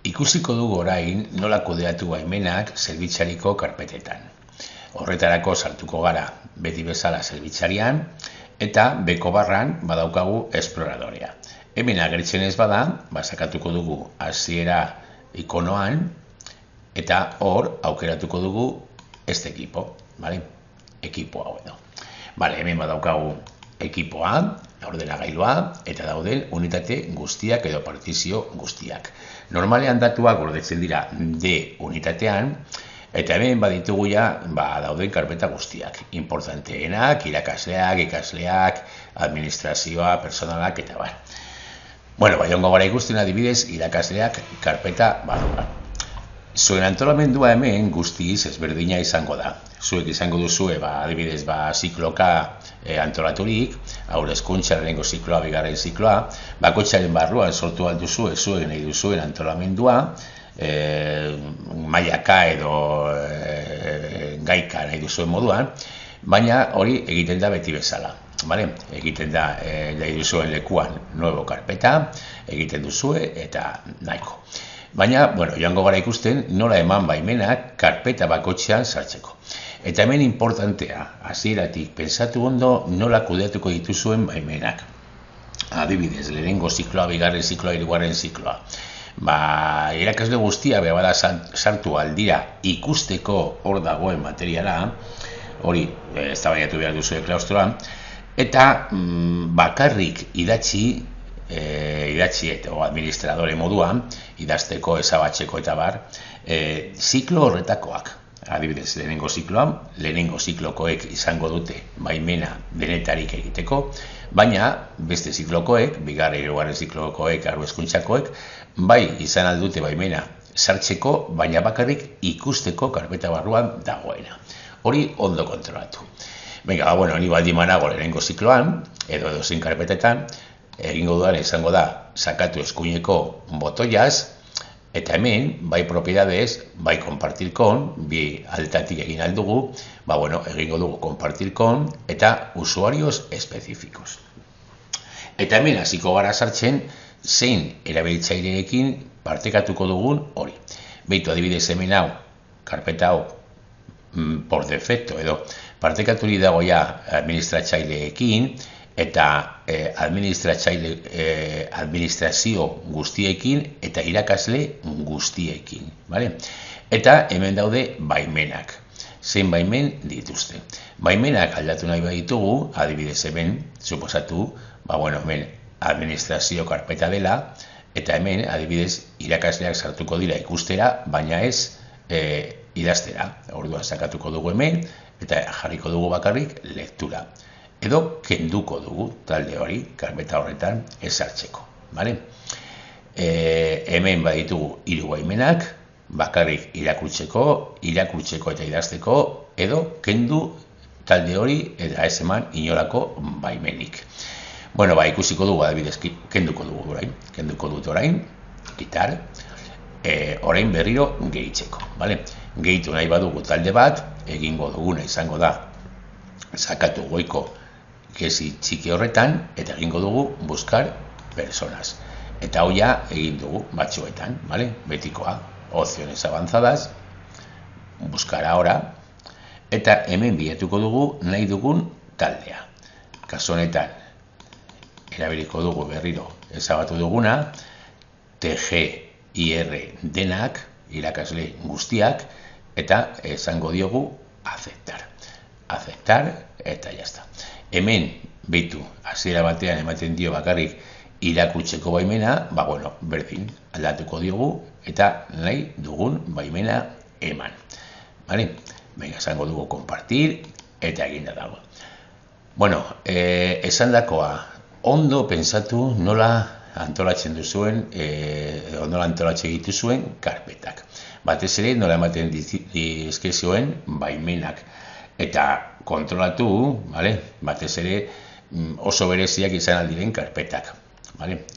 Ikusiko dugu orain nola kudeatu baimenak zerbitzariko karpetetan. Horretarako sartuko gara beti bezala zerbitzarian eta beko barran badaukagu esploradorea. Hemen agertzen ez bada, sakatuko dugu hasiera ikonoan eta hor aukeratuko dugu este equipo, ¿vale? Ekipo hau edo. Vale, hemen badaukagu ekipoa, ordenagailua eta dauden unitate guztiak edo partizio guztiak. Normalean datuak gordetzen dira D unitatean, eta hemen baditugu ja dauden karpeta guztiak. Importanteenak, irakasleak, ikasleak, administrazioa, personalak eta bar. Bueno, baiongo gara ikusten adibidez irakasleak karpeta barruan. Zuen antolamendua hemen guztiz ezberdina izango da. Zuek izango duzue, adibidez, zikloka antolaturik, haur hezkuntza lehenengo zikloa, bigarren zikloa, bakoitzaren barruan sortu alduzue, zuek nahi duzuen antolamendua, mailaka edo gaika nahi duzuen moduan, baina hori egiten da beti bezala. Vale? Egiten da nahi duzuen lekuan nuevo karpeta, egiten duzue eta nahiko. Baina, joango gara ikusten nola eman baimenak karpeta bakoitzean sartzeko. Eta hemen importantea, hasieratik pentsatu ondo nola kudeatuko dituzuen baimenak. Adibidez, lehenengo zikloa, bigarren zikloa, hirugarren zikloa. Irakasle guztia bada sartu aldira ikusteko hor dagoen materiala, hori eztabaidatu behar duzue klaustroan, eta bakarrik idatzi eta administradore moduan, idazteko, ezabatzeko eta bar, ziklo horretakoak. Adibidez, lehenengo zikloan, lehenengo ziklokoek izango dute baimena denetarik egiteko, baina beste ziklokoek, bigarren hirugarren ziklokoek, haur hezkuntzakoek, bai izan aldute baimena sartzeko, baina bakarrik ikusteko karpeta barruan dagoena. Hori ondo kontrolatu. Ni baldin banago lehenengo zikloan, edo edozein karpetetan, egingo dudan izango da sakatu eskuineko botoiaz, eta hemen, bai propiedades, bai compartir con, bi altatik egin aldugu, egingo dugu compartir con, eta usuarios específicos. Eta hemen hasiko gara sartzen, zein erabiltzaileekin partekatuko dugun hori. Beitu adibidez hemen hau, karpeta hau, por defecto, edo partekaturi dago ja administratzaileekin, eta administrazio guztiekin eta irakasle guztiekin. Eta hemen daude baimenak. Zein baimen dituzte. Baimenak aldatu nahi baditugu, adibidez hemen, suposatu, hemen administrazio karpeta dela, eta hemen, adibidez, irakasleak sartuko dira ikustera, baina ez idaztera. Orduan sakatuko dugu hemen, eta jarriko dugu bakarrik lektura. Edo kenduko dugu talde hori, karpeta horretan ezartzeko. Hemen baditugu 3 baimenak, bakarrik irakurtzeko eta idazteko, edo kendu talde hori eta ez eman inolako baimenik. Ikusiko dugu, adibidez, kenduko dugu orain. Kenduko dut orain, quitar, orain berriro gehitzeko. Gehitu nahi badugu talde bat, egingo duguna izango da, sakatu goiko gezi txiki horretan, eta egingo dugu buscar personas. Eta hau ja egin dugu batzuetan, betikoa, opciones avanzadas, buscar ahora, eta hemen bilatuko dugu nahi dugun taldea. Kasu honetan, erabiliko dugu berriro ezabatu duguna, TGIR denak, irakasle guztiak, eta esango diogu aceptar. Aceptar, eta jazta. Hemen, beitu, hasiera batean ematen dio bakarrik irakurtzeko baimena, berdin, aldatuko diogu, eta nahi dugun baimena eman. Esango dugu compartir, eta eginda dago. Esandakoa, ondo pentsatu nola antolatzen duzuen, nola antolatzen dituzuen karpetak. Batez ere, nola ematen dizkezioen baimenak. Eta kontrolatu, batez ere oso bereziak izan aldiren karpetak.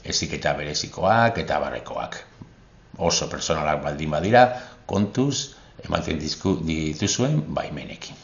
Eziketa berezikoak eta barrekoak. Oso personalak baldin badira, kontuz ematen dituzuen baimenekin.